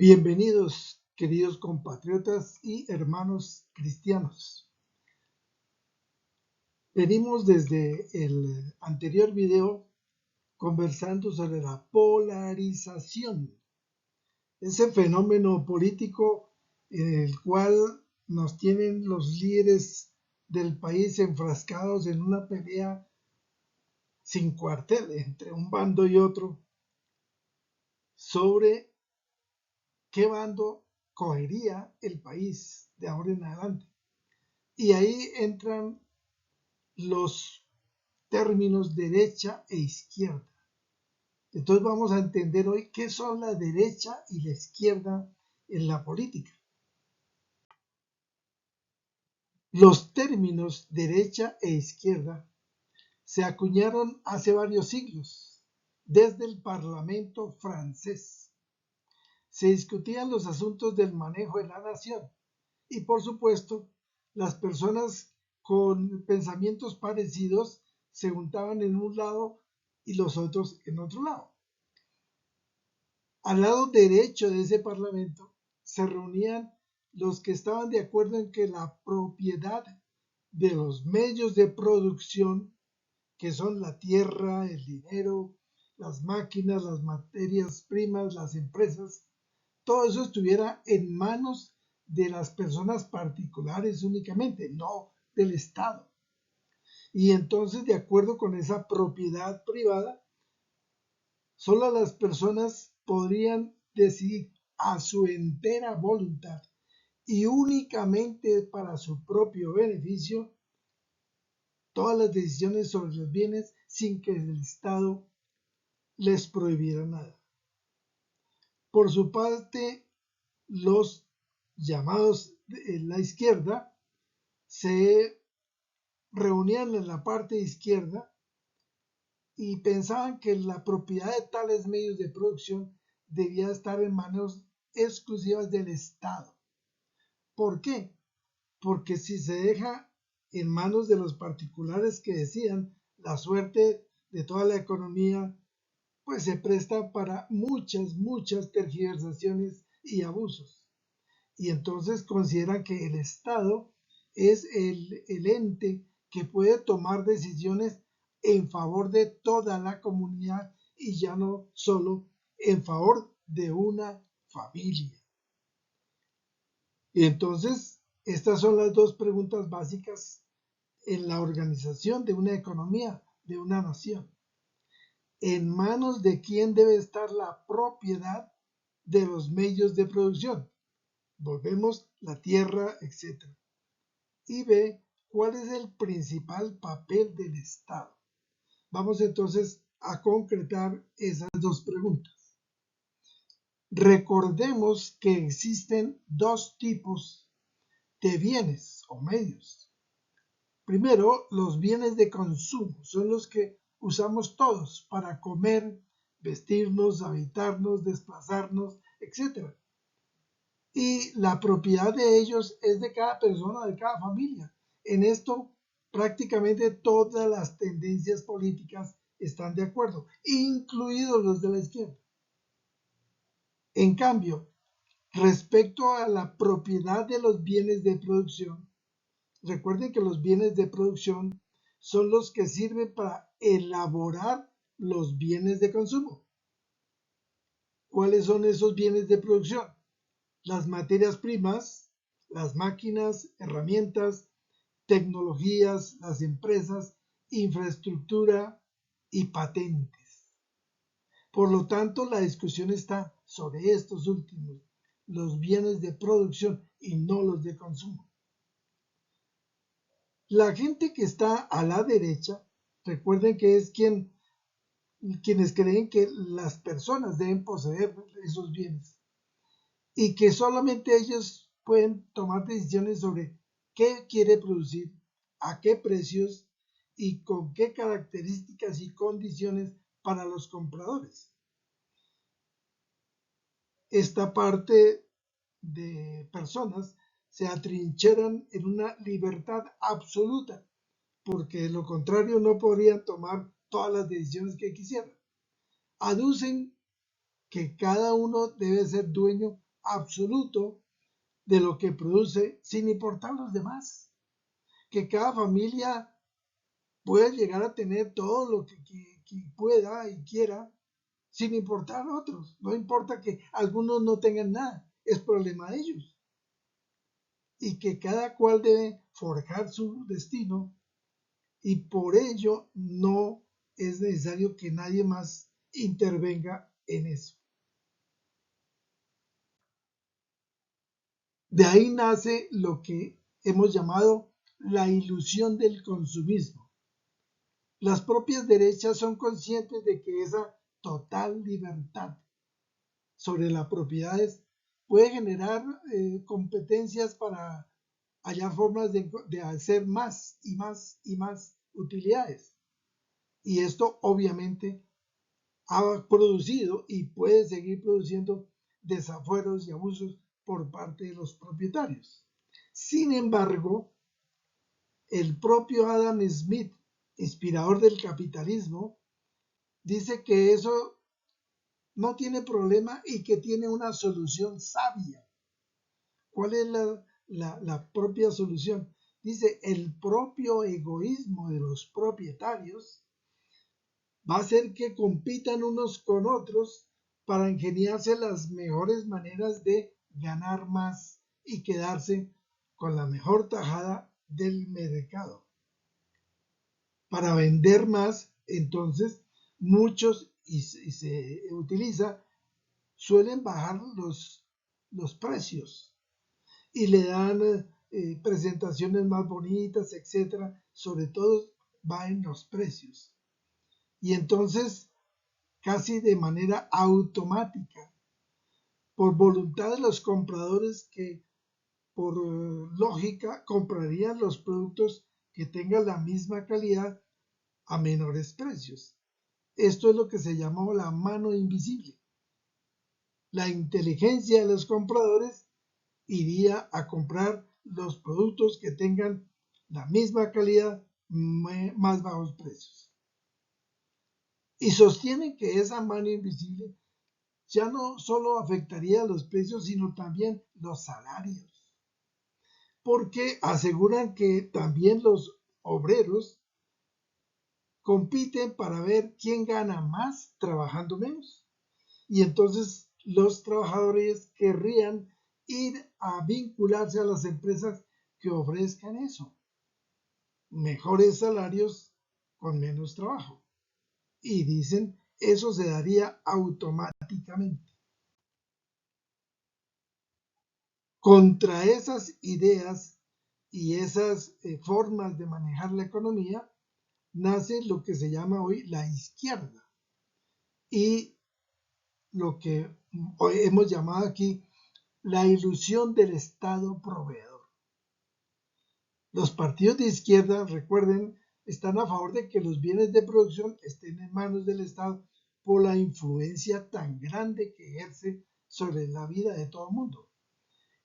Bienvenidos, queridos compatriotas y hermanos cristianos. Venimos desde el anterior video conversando sobre la polarización, ese fenómeno político en el cual nos tienen los líderes del país enfrascados en una pelea sin cuartel entre un bando y otro sobre qué bando cogería el país de ahora en adelante. Y ahí entran los términos derecha e izquierda. Entonces vamos a entender hoy qué son la derecha y la izquierda en la política. Los términos derecha e izquierda se acuñaron hace varios siglos, desde el Parlamento francés. Se discutían los asuntos del manejo de la nación y, por supuesto, las personas con pensamientos parecidos se juntaban en un lado y los otros en otro lado. Al lado derecho de ese parlamento se reunían los que estaban de acuerdo en que la propiedad de los medios de producción, que son la tierra, el dinero, las máquinas, las materias primas, las empresas, todo eso estuviera en manos de las personas particulares únicamente, no del Estado. Y entonces, de acuerdo con esa propiedad privada, solo las personas podrían decidir a su entera voluntad y únicamente para su propio beneficio todas las decisiones sobre los bienes sin que el Estado les prohibiera nada. Por su parte, los llamados de la izquierda se reunían en la parte izquierda y pensaban que la propiedad de tales medios de producción debía estar en manos exclusivas del Estado. ¿Por qué? Porque si se deja en manos de los particulares que decían la suerte de toda la economía, pues se presta para muchas tergiversaciones y abusos. Y entonces consideran que el Estado es el ente que puede tomar decisiones en favor de toda la comunidad y ya no solo en favor de una familia. Y entonces, estas son las dos preguntas básicas en la organización de una economía, de una nación. ¿En manos de quién debe estar la propiedad de los medios de producción? Volvemos la tierra, etc. Y B, ¿cuál es el principal papel del Estado? Vamos entonces a concretar esas dos preguntas. Recordemos que existen dos tipos de bienes o medios. Primero, los bienes de consumo son los que usamos todos para comer, vestirnos, habitarnos, desplazarnos, etc. Y la propiedad de ellos es de cada persona, de cada familia. En esto prácticamente todas las tendencias políticas están de acuerdo, incluidos los de la izquierda. En cambio, respecto a la propiedad de los bienes de producción, recuerden que los bienes de producción son los que sirven para elaborar los bienes de consumo. ¿Cuáles son esos bienes de producción? Las materias primas, las máquinas, herramientas, tecnologías, las empresas, infraestructura y patentes. Por lo tanto, la discusión está sobre estos últimos, los bienes de producción y no los de consumo. La gente que está a la derecha, recuerden que es quienes creen que las personas deben poseer esos bienes y que solamente ellos pueden tomar decisiones sobre qué quiere producir, a qué precios y con qué características y condiciones para los compradores. Esta parte de personas se atrincheran en una libertad absoluta, porque de lo contrario no podrían tomar todas las decisiones que quisieran. Aducen que cada uno debe ser dueño absoluto de lo que produce sin importar los demás. Que cada familia puede llegar a tener todo lo que pueda y quiera sin importar a otros. No importa que algunos no tengan nada, es problema de ellos. Y que cada cual debe forjar su destino y por ello no es necesario que nadie más intervenga en eso. De ahí nace lo que hemos llamado la ilusión del consumismo. Las propias derechas son conscientes de que esa total libertad sobre las propiedades puede generar competencias para hallar formas de hacer más y más y más utilidades. Y esto obviamente ha producido y puede seguir produciendo desafueros y abusos por parte de los propietarios. Sin embargo, el propio Adam Smith, inspirador del capitalismo, dice que eso no tiene problema y que tiene una solución sabia. ¿Cuál es la propia solución? Dice, el propio egoísmo de los propietarios va a hacer que compitan unos con otros para ingeniarse las mejores maneras de ganar más y quedarse con la mejor tajada del mercado. Para vender más, entonces, muchos, y se utiliza, suelen bajar los precios y le dan presentaciones más bonitas, etcétera. Sobre todo va en los precios. Y entonces, casi de manera automática, por voluntad de los compradores que por lógica comprarían los productos que tengan la misma calidad a menores precios. Esto es lo que se llamó la mano invisible. La inteligencia de los compradores iría a comprar los productos que tengan la misma calidad, más bajos precios. Y sostienen que esa mano invisible ya no solo afectaría los precios, sino también los salarios. Porque aseguran que también los obreros compiten para ver quién gana más trabajando menos. Y entonces los trabajadores querrían ir a vincularse a las empresas que ofrezcan eso. Mejores salarios con menos trabajo. Y dicen, eso se daría automáticamente. Contra esas ideas y esas formas de manejar la economía, nace lo que se llama hoy la izquierda y lo que hoy hemos llamado aquí la ilusión del Estado proveedor. Los partidos de izquierda, recuerden, están a favor de que los bienes de producción estén en manos del Estado por la influencia tan grande que ejerce sobre la vida de todo el mundo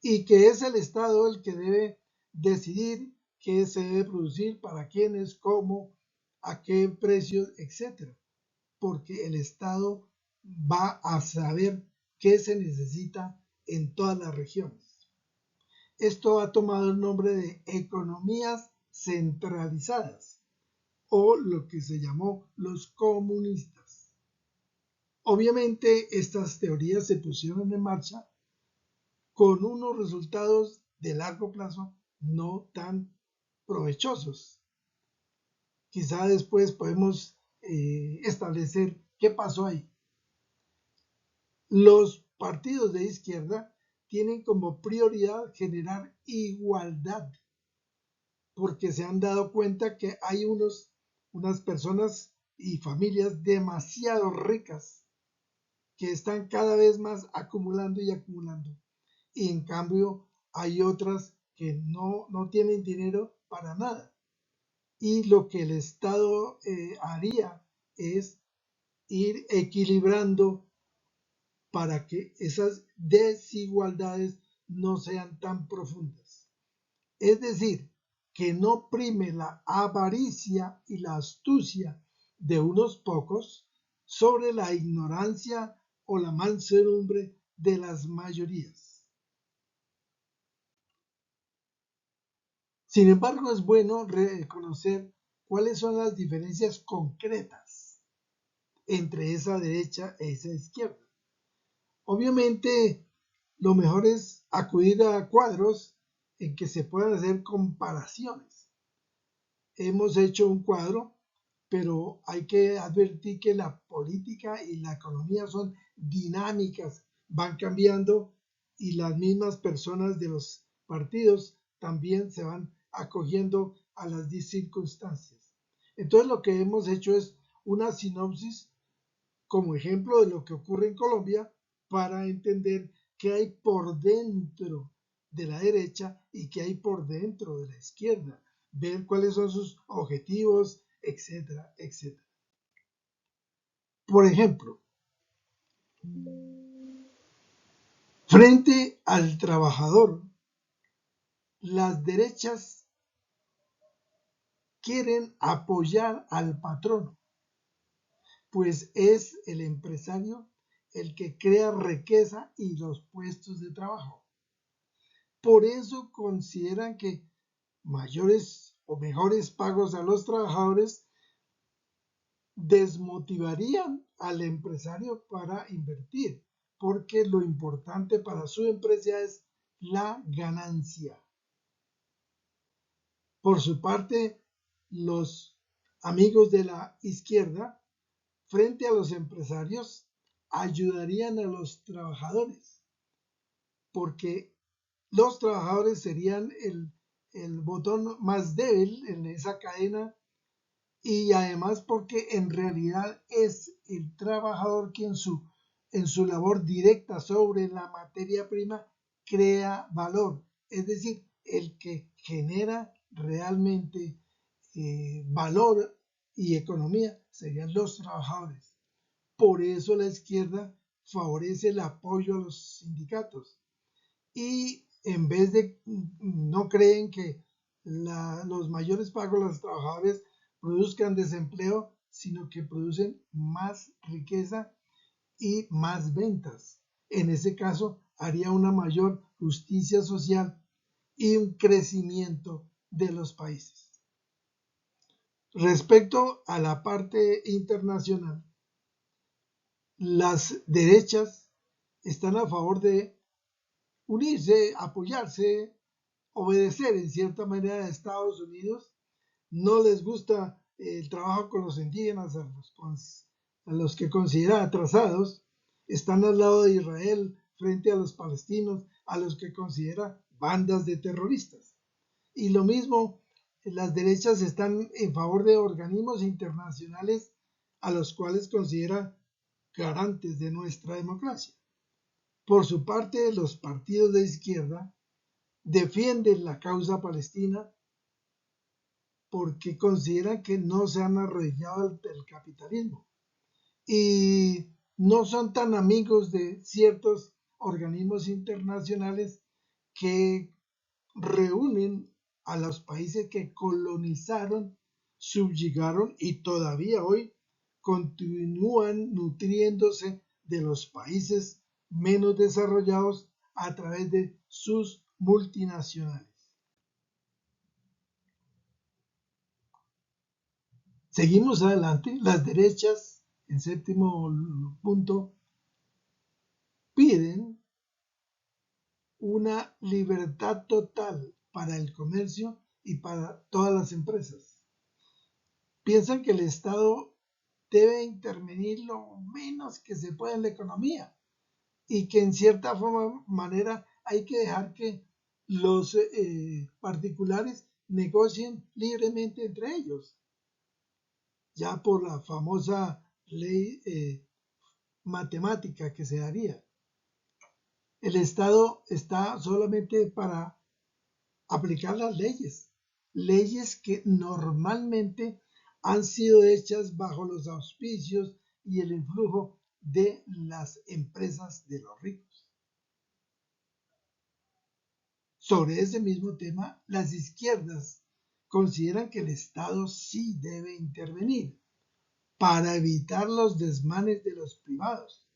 y que es el Estado el que debe decidir qué se debe producir, para quiénes, cómo, a qué precios, etc. Porque el Estado va a saber qué se necesita en todas las regiones. Esto ha tomado el nombre de economías centralizadas o lo que se llamó los comunistas. Obviamente estas teorías se pusieron en marcha con unos resultados de largo plazo no tan provechosos. Quizá después podemos establecer qué pasó ahí. Los partidos de izquierda tienen como prioridad generar igualdad, porque se han dado cuenta que hay unas personas y familias demasiado ricas que están cada vez más acumulando y acumulando. Y en cambio hay otras que no tienen dinero para nada. Y lo que el Estado haría es ir equilibrando para que esas desigualdades no sean tan profundas. Es decir, que no prime la avaricia y la astucia de unos pocos sobre la ignorancia o la mansedumbre de las mayorías. Sin embargo, es bueno reconocer cuáles son las diferencias concretas entre esa derecha e esa izquierda. Obviamente, lo mejor es acudir a cuadros en que se puedan hacer comparaciones. Hemos hecho un cuadro, pero hay que advertir que la política y la economía son dinámicas, van cambiando y las mismas personas de los partidos también se van acogiendo a las circunstancias. Entonces lo que hemos hecho es una sinopsis como ejemplo de lo que ocurre en Colombia para entender qué hay por dentro de la derecha y qué hay por dentro de la izquierda, ver cuáles son sus objetivos, etcétera, etcétera. Por ejemplo, frente al trabajador, las derechas quieren apoyar al patrono, pues es el empresario el que crea riqueza y los puestos de trabajo. Por eso consideran que mayores o mejores pagos a los trabajadores desmotivarían al empresario para invertir, porque lo importante para su empresa es la ganancia. Por su parte, los amigos de la izquierda, frente a los empresarios, ayudarían a los trabajadores, porque los trabajadores serían el botón más débil en esa cadena y además porque en realidad es el trabajador quien en su labor directa sobre la materia prima crea valor, es decir, el que genera realmente valor y economía serían los trabajadores. Por eso la izquierda favorece el apoyo a los sindicatos y en vez de, no creen que los mayores pagos a los trabajadores produzcan desempleo, sino que producen más riqueza y más ventas. En ese caso, haría una mayor justicia social y un crecimiento de los países. Respecto a la parte internacional, las derechas están a favor de unirse, apoyarse, obedecer en cierta manera a Estados Unidos. No les gusta el trabajo con los indígenas, a los que considera atrasados. Están al lado de Israel frente a los palestinos, a los que considera bandas de terroristas. Y lo mismo, las derechas están en favor de organismos internacionales a los cuales considera garantes de nuestra democracia. Por su parte, los partidos de izquierda defienden la causa palestina porque consideran que no se han arrodillado ante el capitalismo y no son tan amigos de ciertos organismos internacionales que reúnen a los países que colonizaron, subyugaron y todavía hoy continúan nutriéndose de los países menos desarrollados a través de sus multinacionales. Seguimos adelante. Las derechas, en séptimo punto, piden una libertad total para el comercio y para todas las empresas. Piensan que el Estado debe intervenir lo menos que se pueda en la economía y que en cierta manera hay que dejar que los particulares negocien libremente entre ellos, ya por la famosa ley matemática que se daría. El Estado está solamente para aplicar las leyes, leyes que normalmente han sido hechas bajo los auspicios y el influjo de las empresas de los ricos. Sobre ese mismo tema, las izquierdas consideran que el Estado sí debe intervenir para evitar los desmanes de los privados.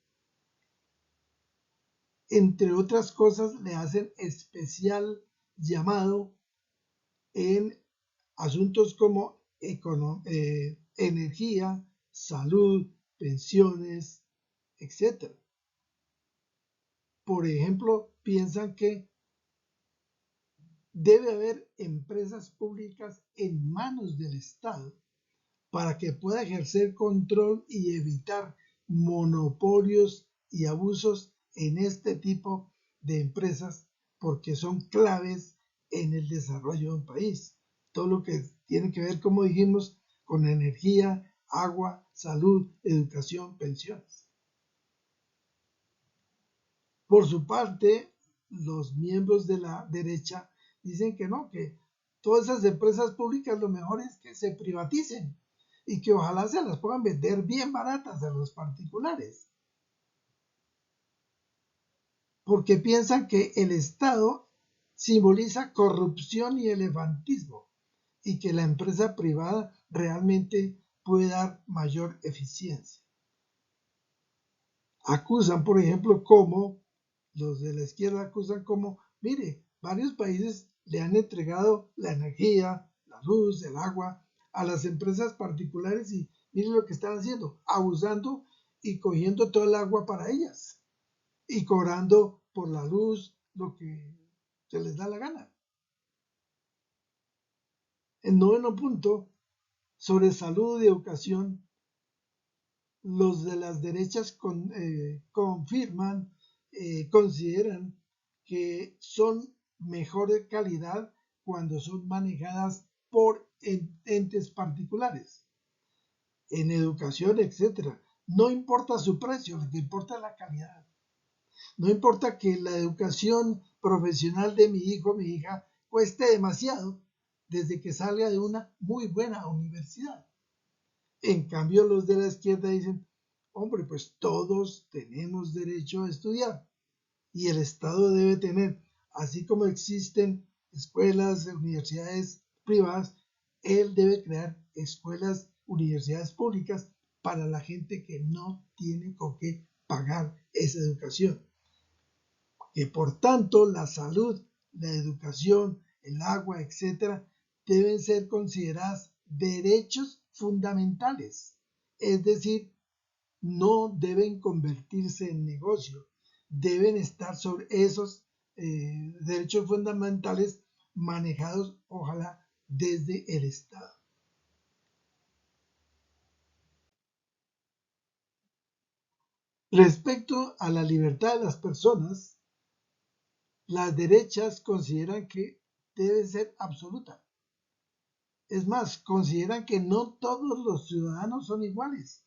Entre otras cosas, le hacen especial llamado en asuntos como energía, salud, pensiones, etc. Por ejemplo, piensan que debe haber empresas públicas en manos del Estado para que pueda ejercer control y evitar monopolios y abusos en este tipo de empresas, porque son claves en el desarrollo de un país. Todo lo que tiene que ver, como dijimos, con energía, agua, salud, educación, pensiones. Por su parte, los miembros de la derecha dicen que no, que todas esas empresas públicas lo mejor es que se privaticen y que ojalá se las puedan vender bien baratas a los particulares, porque piensan que el Estado simboliza corrupción y elefantismo y que la empresa privada realmente puede dar mayor eficiencia. Acusan, por ejemplo, como los de la izquierda acusan como, mire, varios países le han entregado la energía, la luz, el agua a las empresas particulares y mire lo que están haciendo, abusando y cogiendo todo el agua para ellas y cobrando por la luz lo que se les da la gana. El noveno punto, sobre salud y educación, los de las derechas confirman, consideran que son mejor de calidad cuando son manejadas por entes particulares, en educación, etcétera. No importa su precio, lo que importa es la calidad. No importa que la educación profesional de mi hijo o mi hija cueste demasiado desde que salga de una muy buena universidad. En cambio, los de la izquierda dicen, hombre, pues todos tenemos derecho a estudiar y el Estado debe tener, así como existen escuelas, universidades privadas, él debe crear escuelas, universidades públicas para la gente que no tiene con qué pagar esa educación. Que por tanto la salud, la educación, el agua, etcétera, deben ser consideradas derechos fundamentales. Es decir, no deben convertirse en negocio, deben estar sobre esos derechos fundamentales manejados, ojalá, desde el Estado. Respecto a la libertad de las personas, las derechas consideran que debe ser absoluta. Es más, consideran que no todos los ciudadanos son iguales,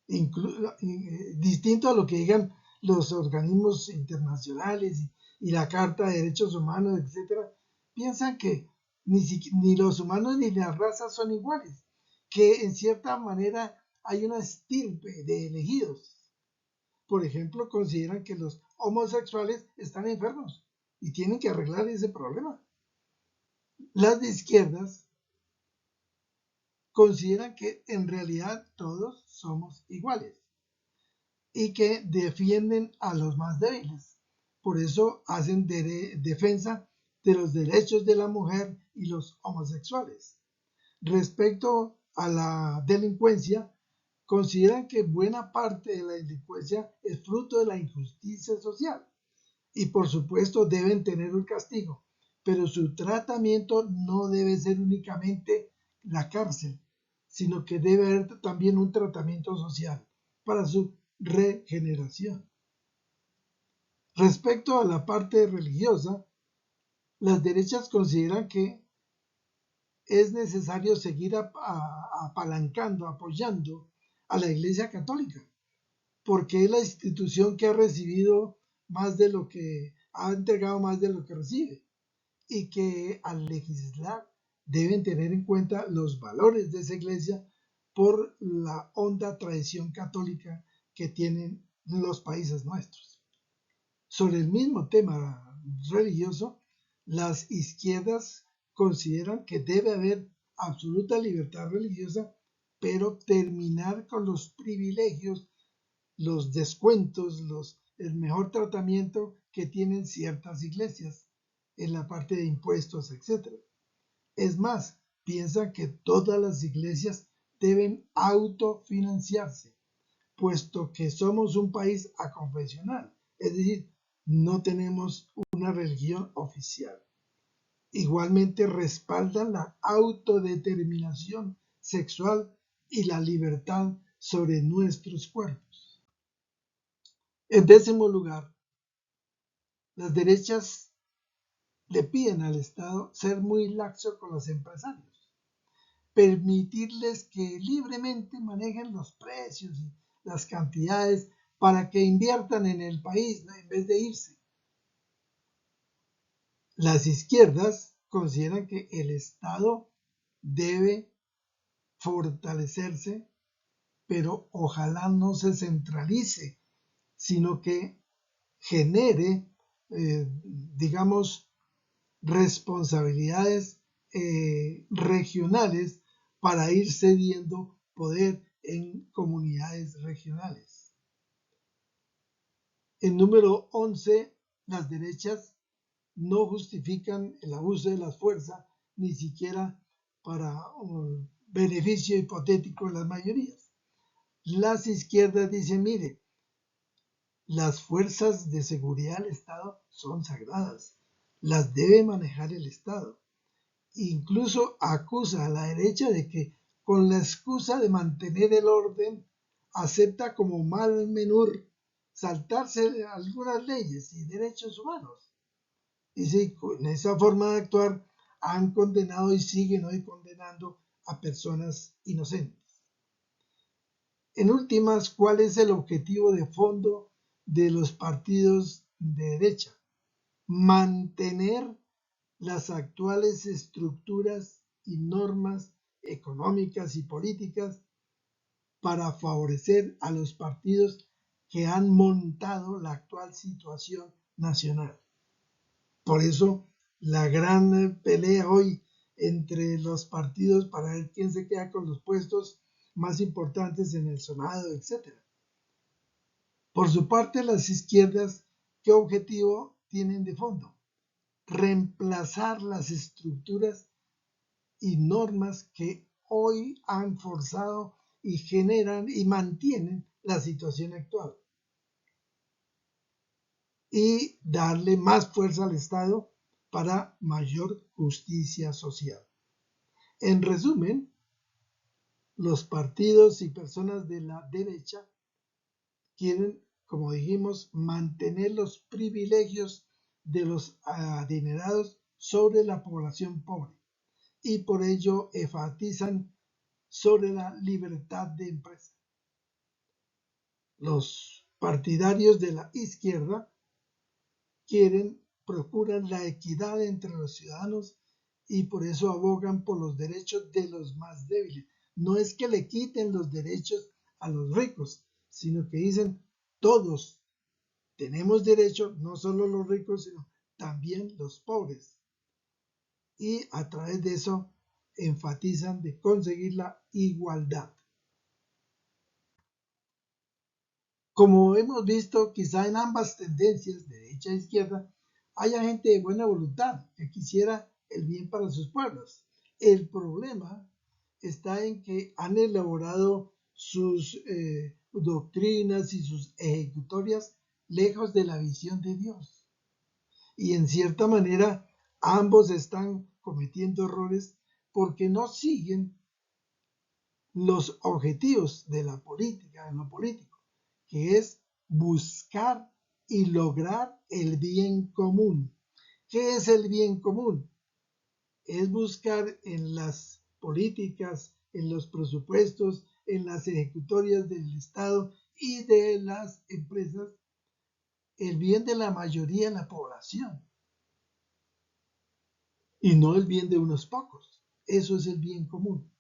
distinto a lo que digan los organismos internacionales y la Carta de Derechos Humanos, etcétera. Piensan que ni los humanos ni las razas son iguales, que en cierta manera hay una estirpe de elegidos. Por ejemplo, consideran que los homosexuales están enfermos y tienen que arreglar ese problema. Las de izquierdas consideran que en realidad todos somos iguales y que defienden a los más débiles. Por eso hacen defensa de los derechos de la mujer y los homosexuales. Respecto a la delincuencia, consideran que buena parte de la delincuencia es fruto de la injusticia social y por supuesto deben tener un castigo, pero su tratamiento no debe ser únicamente la cárcel, sino que debe haber también un tratamiento social para su regeneración. Respecto a la parte religiosa, las derechas consideran que es necesario seguir apalancando, apoyando a la Iglesia Católica, porque es la institución que ha recibido más de lo que ha entregado más de lo que recibe y que al legislar deben tener en cuenta los valores de esa iglesia por la honda tradición católica que tienen los países nuestros. Sobre el mismo tema religioso, las izquierdas consideran que debe haber absoluta libertad religiosa, pero terminar con los privilegios, los descuentos, el mejor tratamiento que tienen ciertas iglesias en la parte de impuestos, etcétera. Es más, piensan que todas las iglesias deben autofinanciarse, puesto que somos un país aconfesional, es decir, no tenemos una religión oficial. Igualmente respaldan la autodeterminación sexual y la libertad sobre nuestros cuerpos. En décimo lugar, las derechas le piden al Estado ser muy laxo con los empresarios, permitirles que libremente manejen los precios y las cantidades para que inviertan en el país, ¿no?, en vez de irse. Las izquierdas consideran que el Estado debe fortalecerse, pero ojalá no se centralice, sino que genere, digamos, responsabilidades regionales para ir cediendo poder en comunidades regionales. En número 11, las derechas no justifican el abuso de la fuerza, ni siquiera para un beneficio hipotético de las mayorías. Las izquierdas dicen, mire, las fuerzas de seguridad del Estado son sagradas, las debe manejar el Estado. Incluso acusa a la derecha de que, con la excusa de mantener el orden, acepta como mal menor saltarse algunas leyes y derechos humanos. Y sí, con esa forma de actuar han condenado y siguen hoy condenando a personas inocentes. En últimas, ¿cuál es el objetivo de fondo de los partidos de derecha? Mantener las actuales estructuras y normas económicas y políticas para favorecer a los partidos que han montado la actual situación nacional. Por eso la gran pelea hoy entre los partidos para ver quién se queda con los puestos más importantes en el Senado, etc. Por su parte, las izquierdas, ¿qué objetivo tienen de fondo? Reemplazar las estructuras y normas que hoy han forzado y generan y mantienen la situación actual, y darle más fuerza al Estado para mayor justicia social. En resumen, los partidos y personas de la derecha quieren, como dijimos, mantener los privilegios de los adinerados sobre la población pobre, y por ello enfatizan sobre la libertad de empresa. Los partidarios de la izquierda procuran la equidad entre los ciudadanos, y por eso abogan por los derechos de los más débiles. No es que le quiten los derechos a los ricos, sino que dicen todos tenemos derecho, no solo los ricos, sino también los pobres. Y a través de eso enfatizan de conseguir la igualdad. Como hemos visto, quizá en ambas tendencias, derecha e izquierda, haya gente de buena voluntad que quisiera el bien para sus pueblos. El problema está en que han elaborado sus doctrinas y sus ejecutorias lejos de la visión de Dios. Y en cierta manera ambos están cometiendo errores porque no siguen los objetivos de la política, en lo político, que es buscar y lograr el bien común. ¿Qué es el bien común? Es buscar en las políticas, en los presupuestos, en las ejecutorias del Estado y de las empresas, el bien de la mayoría de la población y no el bien de unos pocos. Eso es el bien común.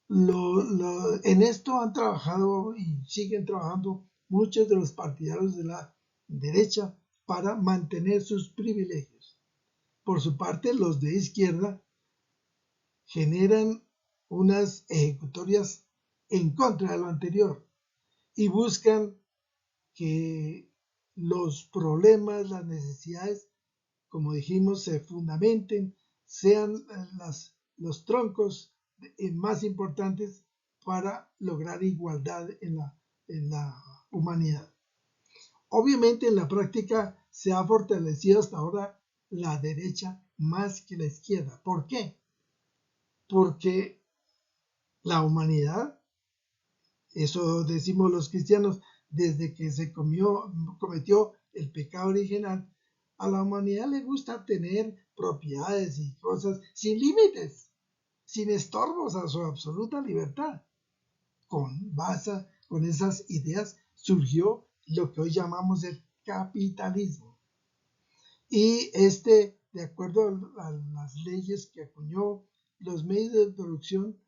En esto han trabajado y siguen trabajando muchos de los partidarios de la derecha para mantener sus privilegios. Por su parte, los de izquierda generan unas ejecutorias en contra de lo anterior y buscan que los problemas, las necesidades como dijimos, se fundamenten, sean los troncos más importantes para lograr igualdad en la humanidad. Obviamente en la práctica se ha fortalecido hasta ahora la derecha más que la izquierda. ¿Por qué? Porque la humanidad, eso decimos los cristianos, desde que se cometió el pecado original, a la humanidad le gusta tener propiedades y cosas sin límites, sin estorbos, a su absoluta libertad. Con esas ideas surgió lo que hoy llamamos el capitalismo. Y de acuerdo a las leyes que acuñó, los medios de producción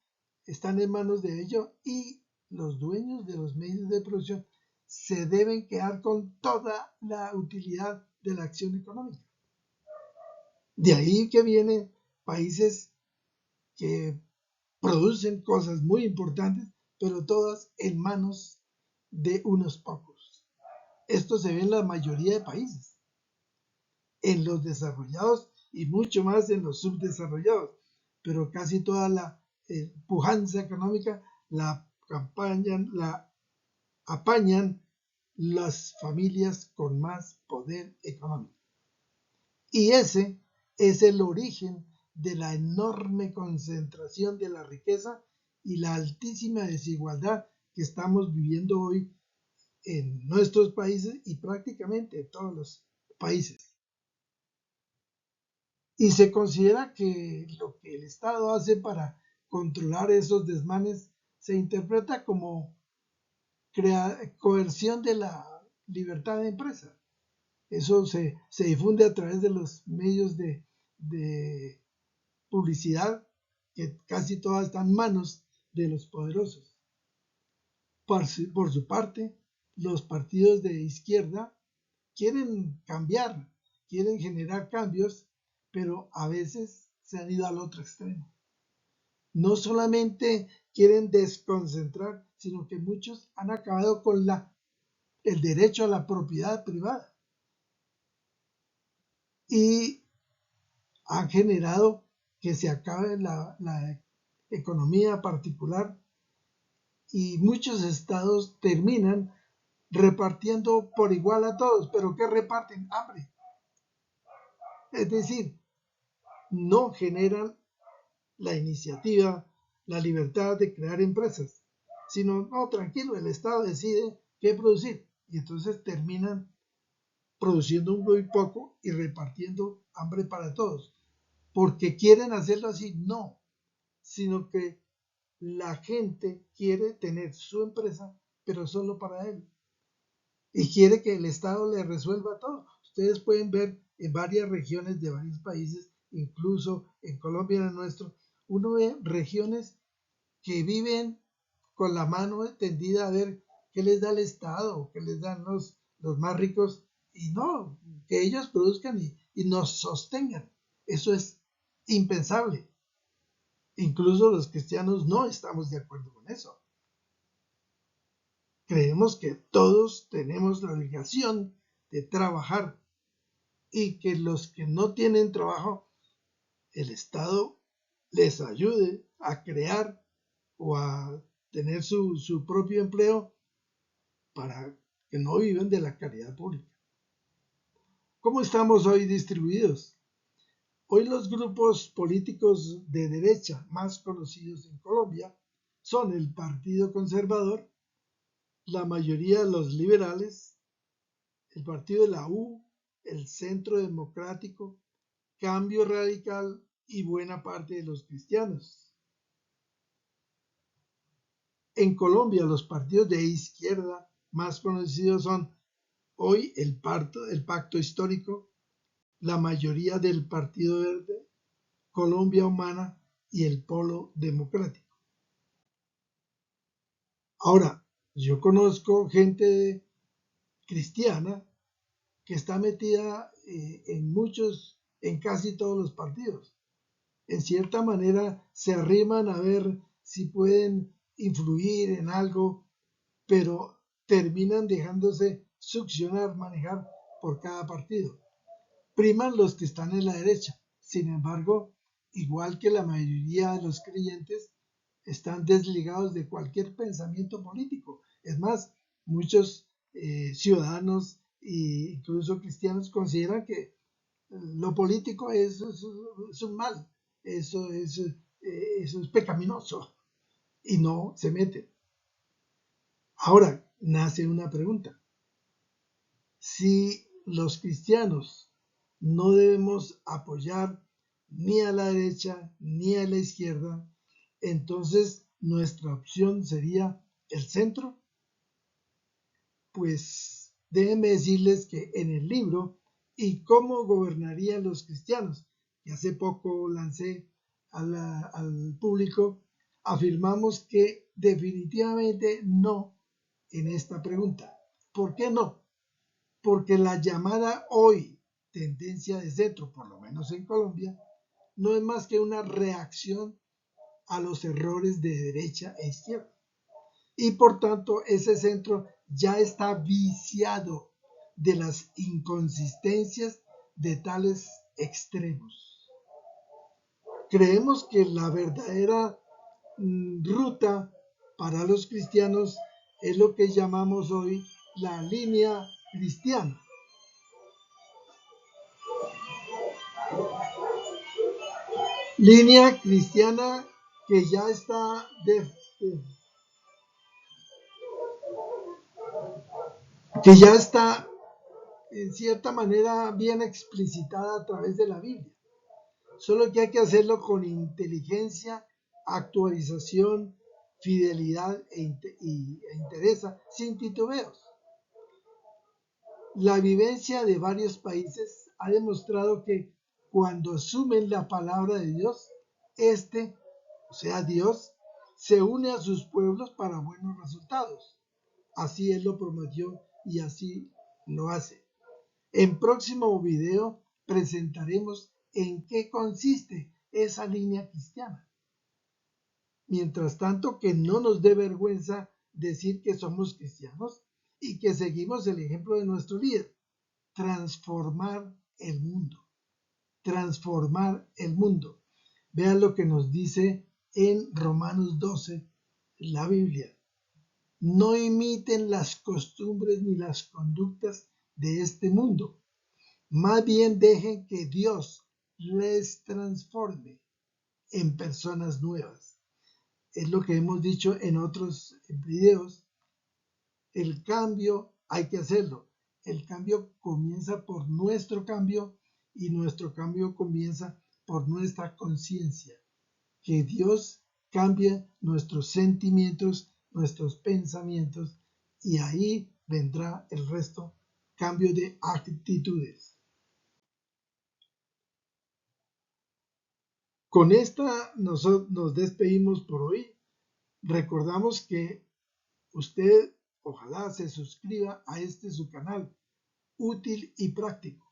están en manos de ellos y los dueños de los medios de producción se deben quedar con toda la utilidad de la acción económica. De ahí que vienen países que producen cosas muy importantes, pero todas en manos de unos pocos. Esto se ve en la mayoría de países, en los desarrollados y mucho más en los subdesarrollados, pero casi toda la pujanza económica la apañan las familias con más poder económico. Y ese es el origen de la enorme concentración de la riqueza y la altísima desigualdad que estamos viviendo hoy en nuestros países y prácticamente en todos los países. Y se considera que lo que el Estado hace para controlar esos desmanes se interpreta como coerción de la libertad de empresa. Eso se difunde a través de los medios de publicidad, que casi todas están en manos de los poderosos. Por su parte, los partidos de izquierda quieren cambiar, quieren generar cambios, pero a veces se han ido al otro extremo. No solamente quieren desconcentrar, sino que muchos han acabado con el derecho a la propiedad privada y han generado que se acabe la economía particular y muchos estados terminan repartiendo por igual a todos. ¿Pero qué reparten? Hambre. Es decir, no generan la iniciativa, la libertad de crear empresas, sino, no, tranquilo, el Estado decide qué producir y entonces terminan produciendo muy poco y repartiendo hambre para todos. ¿Porque quieren hacerlo así? No, sino que la gente quiere tener su empresa, pero solo para él. Y quiere que el Estado le resuelva todo. Ustedes pueden ver en varias regiones de varios países, incluso en Colombia, en el nuestro, uno ve regiones que viven con la mano tendida a ver qué les da el Estado, qué les dan los más ricos, y no, que ellos produzcan y nos sostengan. Eso es impensable. Incluso los cristianos no estamos de acuerdo con eso. Creemos que todos tenemos la obligación de trabajar y que los que no tienen trabajo, el Estado les ayude a crear o a tener su propio empleo para que no vivan de la caridad pública. ¿Cómo estamos hoy distribuidos? Hoy los grupos políticos de derecha más conocidos en Colombia son el Partido Conservador, la mayoría de los liberales, el Partido de la U, el Centro Democrático, Cambio Radical y buena parte de los cristianos. En Colombia los partidos de izquierda más conocidos son hoy el Pacto Histórico, la mayoría del Partido Verde, Colombia Humana y el Polo Democrático. Ahora, yo conozco gente cristiana que está metida en casi todos los partidos. En cierta manera se arriman a ver si pueden influir en algo, pero terminan dejándose succionar, manejar por cada partido. priman los que están en la derecha. Sin embargo, igual que la mayoría de los creyentes, están desligados de cualquier pensamiento político. Es más, muchos ciudadanos e incluso cristianos consideran que lo político es un mal, eso es pecaminoso y no se meten. Ahora nace una pregunta. Si los cristianos no debemos apoyar ni a la derecha ni a la izquierda, entonces nuestra opción sería el centro. Pues déjenme decirles que en el libro ¿Y cómo gobernarían los cristianos?, que hace poco lancé al público, afirmamos que definitivamente no en esta pregunta. ¿Por qué no? Porque la llamada hoy tendencia de centro, por lo menos en Colombia, no es más que una reacción a los errores de derecha e izquierda. Y por tanto, ese centro ya está viciado de las inconsistencias de tales extremos. Creemos que la verdadera ruta para los cristianos es lo que llamamos hoy la línea cristiana. Línea cristiana que ya está en cierta manera bien explicitada a través de la Biblia. Solo que hay que hacerlo con inteligencia, actualización, fidelidad e interés, sin titubeos. La vivencia de varios países ha demostrado que cuando asumen la palabra de Dios, o sea Dios, se une a sus pueblos para buenos resultados. Así Él lo prometió y así lo hace. En próximo video presentaremos en qué consiste esa línea cristiana. Mientras tanto, que no nos dé vergüenza decir que somos cristianos y que seguimos el ejemplo de nuestro líder. Transformar el mundo. Transformar el mundo. Vean lo que nos dice en Romanos 12, la Biblia. No imiten las costumbres ni las conductas de este mundo. Más bien dejen que Dios les transforme en personas nuevas. Es lo que hemos dicho en otros videos. El cambio hay que hacerlo. El cambio comienza por nuestro cambio y nuestro cambio comienza por nuestra conciencia. Que Dios cambie nuestros sentimientos, nuestros pensamientos y ahí vendrá el resto, cambio de actitudes. Con esta nos despedimos por hoy. Recordamos que usted ojalá se suscriba a su canal útil y práctico.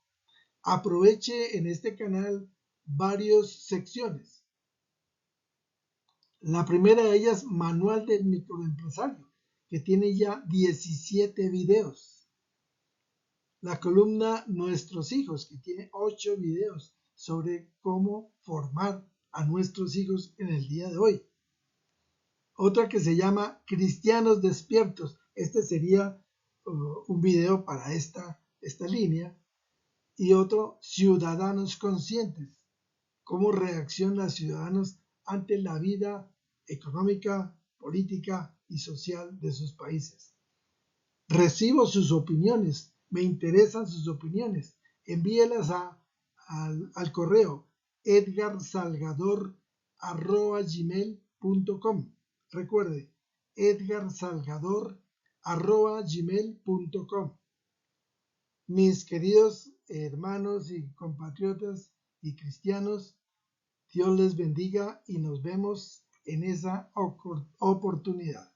Aproveche en este canal varias secciones. La primera de ellas, Manual del Microempresario, que tiene ya 17 videos. La columna Nuestros Hijos, que tiene 8 videos sobre cómo formar a nuestros hijos en el día de hoy. Otra que se llama Cristianos Despiertos. Este sería un video para esta línea. Y otro, Ciudadanos Conscientes. Cómo reaccionan los ciudadanos ante la vida económica, política y social de sus países. Recibo sus opiniones. Me interesan sus opiniones. Envíelas al correo edgarsalgador@gmail.com. Recuerde, edgarsalgador@gmail.com. Mis queridos hermanos y compatriotas y cristianos, Dios les bendiga y nos vemos en esa oportunidad.